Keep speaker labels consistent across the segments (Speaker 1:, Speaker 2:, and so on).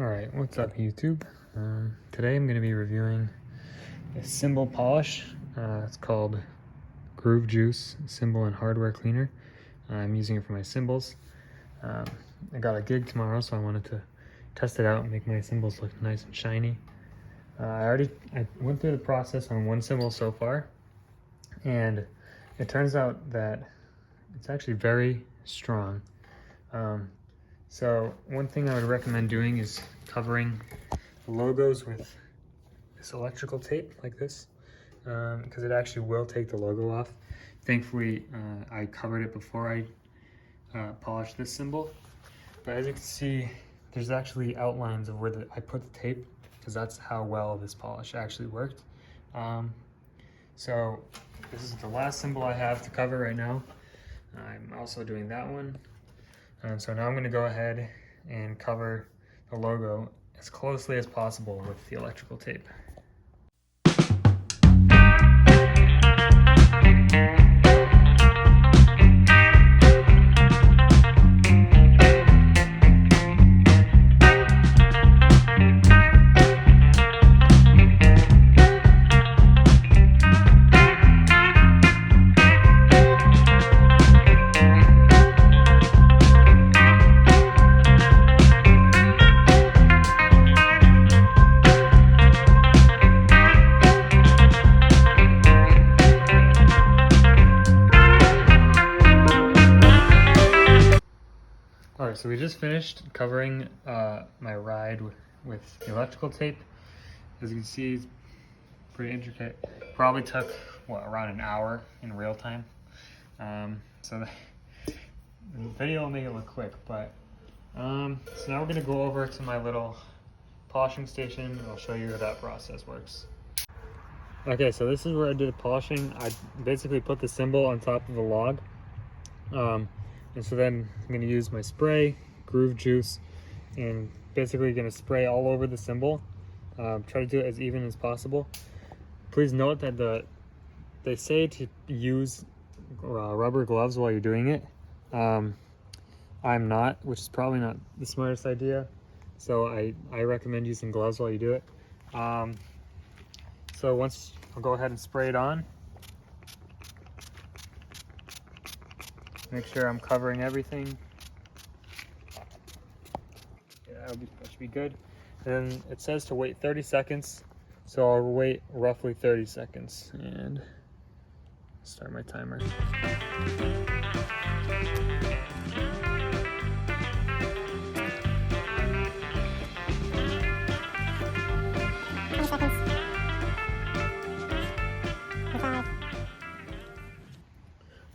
Speaker 1: Alright, what's up YouTube? Today I'm going to be reviewing a cymbal polish. It's called BrendrumJones Cymbal and Hardware Cleaner. I'm using it for my cymbals. I got a gig tomorrow, so I wanted to test it out and make my cymbals look nice and shiny. I went through the process on one cymbal so far, and it turns out that it's actually very strong. So one thing I would recommend doing is covering the logos with this electrical tape like this, because it actually will take the logo off. Thankfully, I covered it before I polished this cymbal. But as you can see, there's actually outlines of where I put the tape, because that's how well this polish actually worked. So this is the last cymbal I have to cover right now. I'm also doing that one. So now I'm going to go ahead and cover the logo as closely as possible with the electrical tape. Alright, so we just finished covering my ride with the electrical tape. As you can see, it's pretty intricate. Probably took, around an hour in real time. So the video will make it look quick, but so now we're going to go over to my little polishing station, and I'll show you how that process works. Okay, so this is where I did the polishing. I basically put the cymbal on top of a log. And so then I'm going to use my spray, groove juice, and basically going to spray all over the cymbal. Try to do it as even as possible. Please note that they say to use rubber gloves while you're doing it. I'm not, which is probably not the smartest idea. So I recommend using gloves while you do it. So once I'll go ahead and spray it on. Make sure I'm covering everything. Yeah, that should be good. And then it says to wait 30 seconds. So I'll wait roughly 30 seconds and start my timer.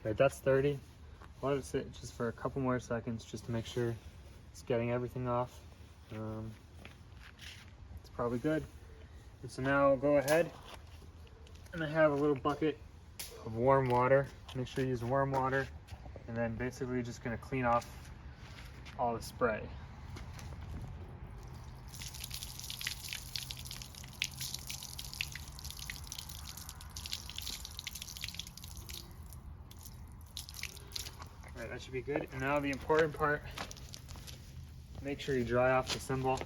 Speaker 1: Right, that's 30. Let it sit just for a couple more seconds just to make sure it's getting everything off. It's probably good. And so now I'll go ahead and I have a little bucket of warm water. Make sure you use warm water, and then basically just going to clean off all the spray. Alright, that should be good. And now the important part, make sure you dry off the cymbal.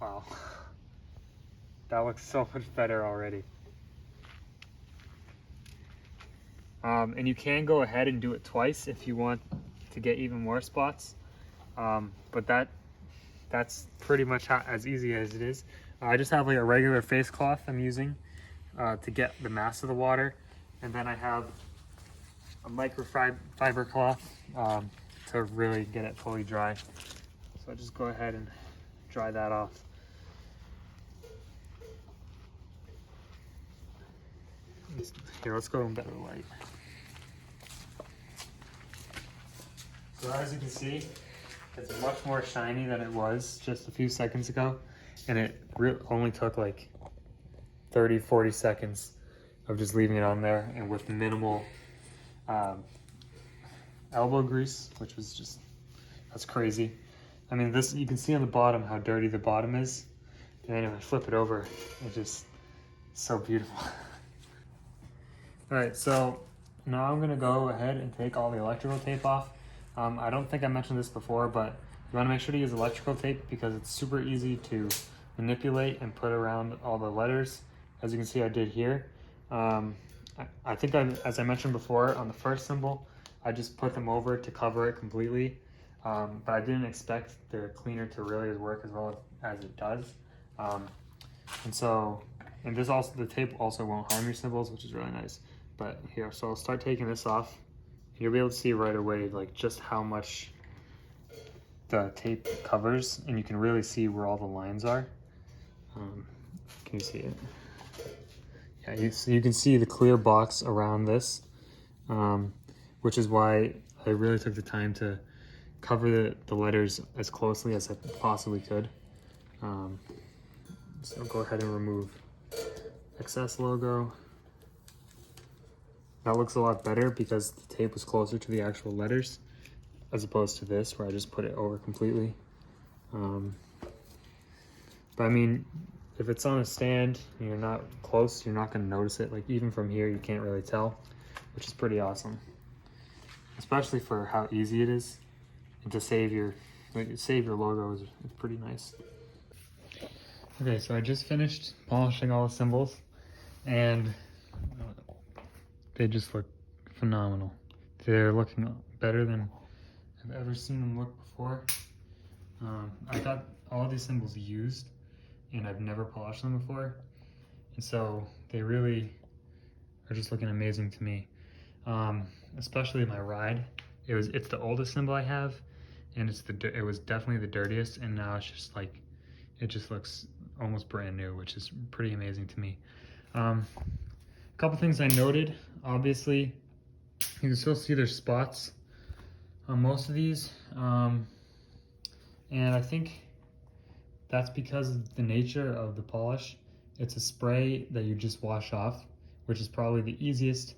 Speaker 1: Wow, that looks so much better already. And you can go ahead and do it twice if you want to get even more spots. But that's pretty much as easy as it is. I just have like a regular face cloth I'm using to get the mass of the water. And then I have a microfiber cloth to really get it fully dry. So I'll just go ahead and dry that off. Here, let's go in better light. So as you can see, it's much more shiny than it was just a few seconds ago. And it only took like 30-40 seconds of just leaving it on there, and with minimal elbow grease, which was just, that's crazy. I mean, this, you can see on the bottom how dirty the bottom is, and then if I flip it over, it's just so beautiful. All right, so now I'm gonna go ahead and take all the electrical tape off. I don't think I mentioned this before, but you want to make sure to use electrical tape because it's super easy to manipulate and put around all the letters. As you can see, I did here. I think as I mentioned before, on the first symbol, I just put them over to cover it completely. But I didn't expect the cleaner to really work as well as it does. And this also, the tape also won't harm your symbols, which is really nice. But here, so I'll start taking this off. You'll be able to see right away, like just how much the tape covers, and you can really see where all the lines are. Can you see it? Yeah, so you can see the clear box around this, which is why I really took the time to cover the letters as closely as I possibly could. So go ahead and remove excess logo. That looks a lot better because the tape was closer to the actual letters as opposed to this where I just put it over completely. But I mean, if it's on a stand and you're not close, you're not going to notice it. Like even from here, you can't really tell, which is pretty awesome. Especially for how easy it is, and to save your logo is pretty nice. Okay, so I just finished polishing all the symbols, and they just look phenomenal. They're looking better than I've ever seen them look before. I got all these symbols used, and I've never polished them before, and so they really are just looking amazing to me. Especially my ride. It's the oldest symbol I have, and it was definitely the dirtiest, and now it's just like it just looks almost brand new, which is pretty amazing to me. A couple things I noted. Obviously, you can still see there's spots on most of these, and I think that's because of the nature of the polish. It's a spray that you just wash off, which is probably the easiest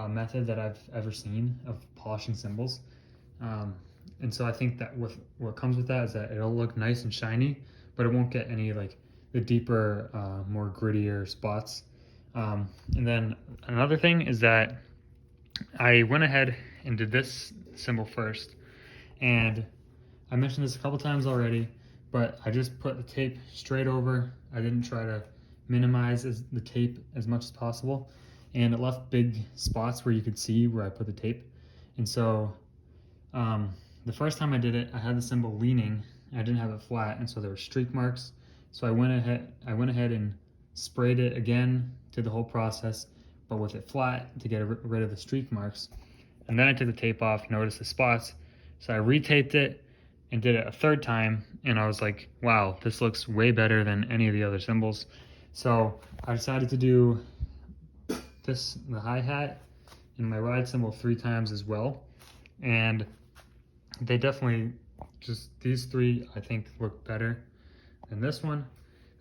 Speaker 1: method that I've ever seen of polishing symbols. And so I think that what comes with that is that it'll look nice and shiny, but it won't get any like the deeper, more grittier spots. And then another thing is that I went ahead and did this symbol first, and I mentioned this a couple times already, but I just put the tape straight over. I didn't try to minimize the tape as much as possible, and it left big spots where you could see where I put the tape. And so the first time I did it, I had the symbol leaning. I didn't have it flat, and so there were streak marks. So I went ahead and sprayed it again, did the whole process, but with it flat to get rid of the streak marks. And then I took the tape off, noticed the spots, so I retaped it and did it a third time, and I was like, wow, this looks way better than any of the other symbols. So I decided to do the hi-hat and my ride symbol 3 times as well, and they definitely, just these 3 I think look better than this one.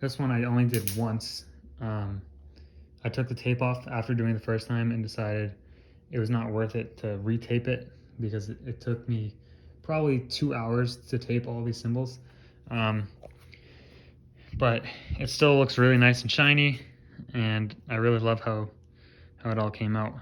Speaker 1: This one I only did once. I took the tape off after doing the first time and decided it was not worth it to retape it because it took me probably 2 hours to tape all these symbols. But it still looks really nice and shiny, and I really love how it all came out.